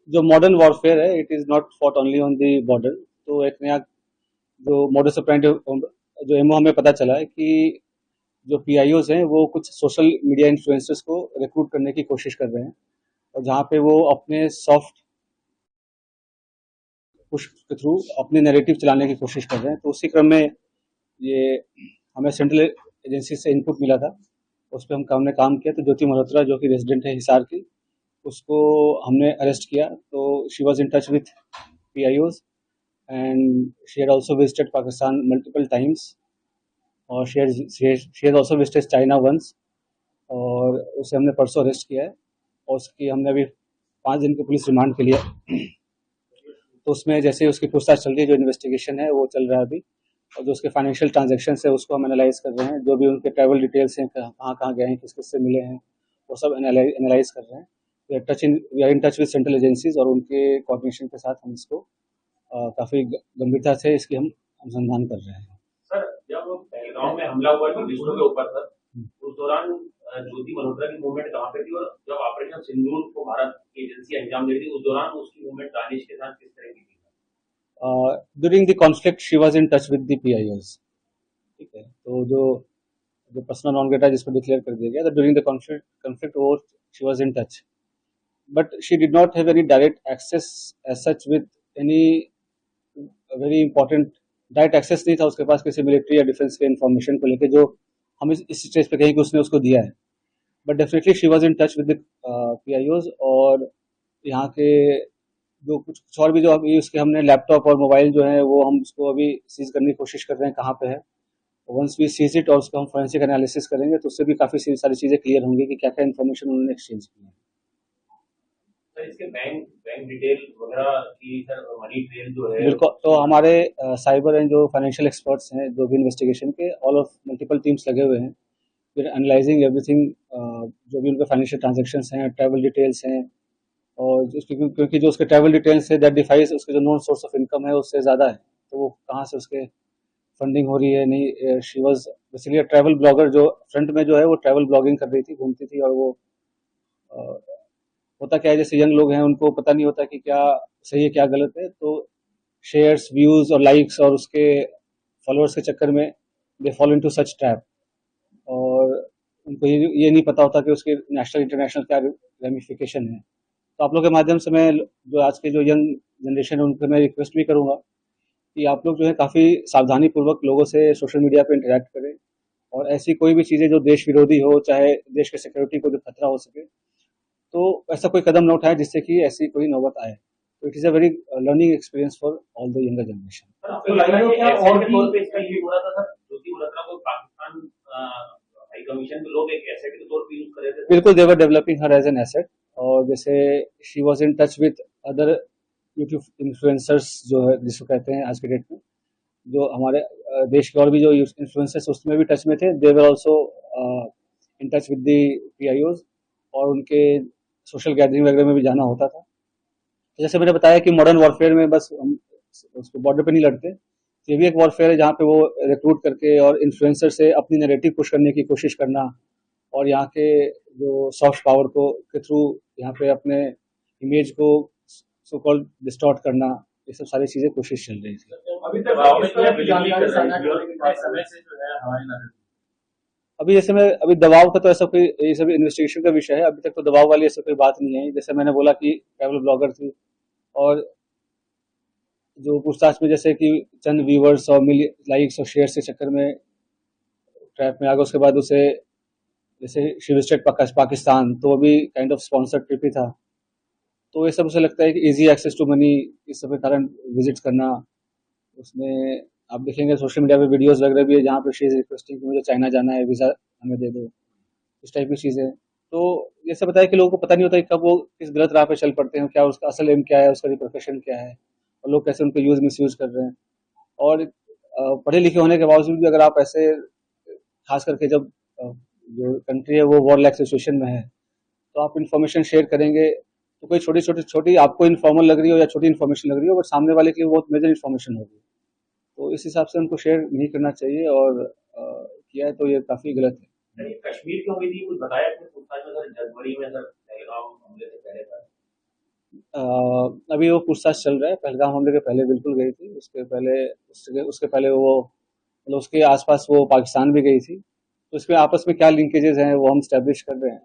जो modern warfare है it is not fought only on the border. तो एक नया जो मोडस ऑपरेंडी जो एमओ हमें पता चला है कि जो पीआईओज हैं वो कुछ सोशल मीडिया इन्फ्लुएंसर्स को रिक्रूट करने की कोशिश कर रहे हैं, और जहाँ पे वो अपने सॉफ्ट पुश के थ्रू अपने नैरेटिव चलाने की कोशिश कर रहे हैं। तो उसी क्रम में ये हमें सेंट्रल एजेंसी से इनपुट मिला था, उस पर हमने काम किया। तो ज्योति मल्होत्रा जो कि रेजिडेंट है हिसार की, उसको हमने अरेस्ट किया। तो she was in touch with PIOs and she had also visited Pakistan multiple times, और she has also visited China once, और उसे हमने परसों अरेस्ट किया है। और उसकी हमने अभी 5 दिन की पुलिस रिमांड के लिए, तो उसमें जैसे उसकी पूछताछ चल रही है, जो इन्वेस्टिगेशन है वो चल रहा है अभी, और जो उसके फाइनेंशियल ट्रांजैक्शन है उसको हम एनालाइज कर रहे हैं। जो भी उनके ट्रैवल डिटेल्स हैं, कहाँ कहाँ गए हैं, किस किस से मिले हैं, वो सब एनालाइज कर रहे हैं। We are in touch with central agencies, और उनके कोऑर्डिनेशन के साथ हम इसको काफ़ी गंभीरता से इसकी हम अनुसंधान कर रहे हैं। सर, जब पहलगाम में हमला हुआ टूरिस्टों के ऊपर सर, उस दौरान ज्योति मल्होत्रा की मूवमेंट कहाँ पे थी, और जब ऑपरेशन सिंदूर को भारत की एजेंसी अंजाम दे रही थी उस दौरान उसकी मूवमेंट दानिश के साथ किस तरह की थी? During the conflict she was in touch with the पीआईओज। ठीक है, तो जो जो पर्सनल नॉन ग्रेटा जिसको डिक्लेयर कर दिया गया, तो ड्यूरिंग द कॉन्फ्लिक्ट वो she was in touch, but she did not have any direct access as such with any very important direct access नहीं था उसके पास किसी मिलिट्री या डिफेंस के इन्फॉर्मेशन को लेके, जो हम इस स्टेज पे कहें कि उसने उसको दिया है। But definitely she was in touch with the PIOs, और यहाँ के जो कुछ और भी जो अभी उसके हमने लैपटॉप और मोबाइल जो है वो हम उसको अभी सीज करने की कोशिश कर रहे हैं कहाँ पे है। वंस वी सीज इट और उसका हम फोरेंसिक एनालिसिस करेंगे तो उससे भी काफ़ी सारी चीज़ें क्लियर होंगी कि क्या क्या इन्फॉर्मेशन उन्होंने एक्सचेंज की है। सर, इसके बैंक बैंक डिटेल वगैरह की सर मनी ट्रेल जो है बिल्कुल, तो हमारे साइबर एंड जो फाइनेंशियल एक्सपर्ट्स हैं जो भी इन्वेस्टिगेशन के, ऑल ऑफ मल्टीपल टीम्स लगे हुए हैं, फिर एनालाइजिंग एवरीथिंग, जो भी उनके फाइनेंशियल ट्रांजैक्शंस हैं, ट्रैवल डिटेल्स हैं, और क्योंकि जो उसके ट्रैवल डिटेल्स है दैट डिफाइज उसके जो नॉन सोर्स ऑफ इनकम है उससे ज़्यादा है, तो वो कहाँ से उसके फंडिंग हो रही है नहीं। She was basically travel blogger, जो फ्रंट में जो है वो ट्रैवल ब्लॉगिंग कर रही थी, घूमती थी, और वो होता क्या है जैसे यंग लोग हैं उनको पता नहीं होता कि क्या सही है क्या गलत है, तो शेयर्स, व्यूज और लाइक्स और उसके फॉलोअर्स के चक्कर में they follow into such trap, और उनको ये नहीं पता होता कि उसके नेशनल इंटरनेशनल क्या रेमिफिकेशन है। तो आप लोग के माध्यम से मैं जो आज के जो यंग जनरेशन है उनसे मैं रिक्वेस्ट भी करूंगा कि आप लोग जो है काफ़ी सावधानी पूर्वक लोगों से सोशल मीडिया पे इंटरेक्ट करें, और ऐसी कोई भी चीज़ें जो देश विरोधी हो, चाहे देश के सिक्योरिटी को जो खतरा हो सके, तो ऐसा कोई कदम न उठाए जिससे कि ऐसी कोई नौबत आए। तो it is a very learning experience for all the younger generation. Sir, आपको लग रहा है कि और भी तौर पे इसका यूज हो रहा था सर, ज्योति मल्होत्रा को पाकिस्तान हाई कमीशन के लोग एक एसेट के तौर पे यूज कर रहे थे? बिल्कुल, they were developing her as an asset, और जैसे she was in touch with other YouTube influencers जो है जिसको कहते हैं आज के डेट में, जो हमारे देश के और भी जो इन्फ्लुएंसर्स उसमें भी टच में थे, they were also in touch with the PIOs, और उनके सोशल गैदरिंग वगैरह में भी जाना होता था। तो जैसे मैंने बताया कि मॉडर्न वॉरफेयर में बस हम उसको बॉर्डर पे नहीं लड़ते, ये भी एक वॉरफेयर है जहाँ पे वो रिक्रूट करके और इन्फ्लुएंसर से अपनी नैरेटिव पुश करने की कोशिश करना, और यहाँ के जो सॉफ्ट पावर को के थ्रू यहाँ पे अपने इमेज को सो कॉल्ड डिस्टॉर्ट करना, ये सब सारी चीजें कोशिश चल रही थी। अभी तक दबाव में क्या जानकारी साझा करने के समय से जो है हमारी नजर, अभी जैसे मैं अभी दबाव का तो ऐसा कोई, ये सब इन्वेस्टिगेशन का विषय है, अभी तक तो दबाव वाली ऐसा कोई बात नहीं है। जैसे मैंने बोला कि ट्रैवल ब्लॉगर थी, और जो पूछताछ में जैसे कि चंद व्यूवर्स और लाइक्स और शेयर के चक्कर में ट्रैप में आ गया, उसके बाद उसे जैसे शी विजिटेड पाकिस्तान, तो वो भी काइंड ऑफ स्पॉन्सर्ड ट्रिप ही था। तो ये सब उसे लगता है कि इजी एक्सेस टू मनी, इस सब के कारण विजिट करना। उसमें आप देखेंगे सोशल मीडिया पे वीडियोस वगैरह भी है जहाँ पे शी इज रिक्वेस्टिंग कि मुझे चाइना जाना है, वीज़ा हमें दे दो, इस टाइप की चीज़ें। तो ये सब बताया कि लोगों को पता नहीं होता कि कब वो किस गलत राह पे चल पड़ते हैं, क्या उसका असल एम क्या है, उसका प्रोफेशन क्या है, और लोग कैसे उनको यूज़ मिस यूज़ कर रहे हैं। और पढ़े लिखे होने के बावजूद भी अगर आप ऐसे, खास करके जब जो कंट्री है वो वॉर लाइक सिचुएशन में है, तो आप इन्फॉर्मेशन शेयर करेंगे तो कोई छोटी छोटी छोटी आपको इन्फॉर्मल लग रही हो या छोटी इन्फॉर्मेशन लग रही हो, बट सामने वाले के लिए बहुत मेजर इन्फॉर्मेशन होगी। तो इस हिसाब से उनको शेयर नहीं करना चाहिए, और किया है तो ये काफ़ी गलत है। कश्मीर क्यों हुई थी कुछ बताया आपने पूछताछ में सर? जनवरी में सर पहलगाम हमले से पहले था। अभी वो पूछताछ चल रहा है। पहलगाम हमले के पहले बिल्कुल गई थी, उसके पहले वो मतलब उसके आसपास वो पाकिस्तान भी गई थी। तो इसमें आपस में क्या लिंकेजेस हैं वो हम स्टैब्लिश कर रहे हैं।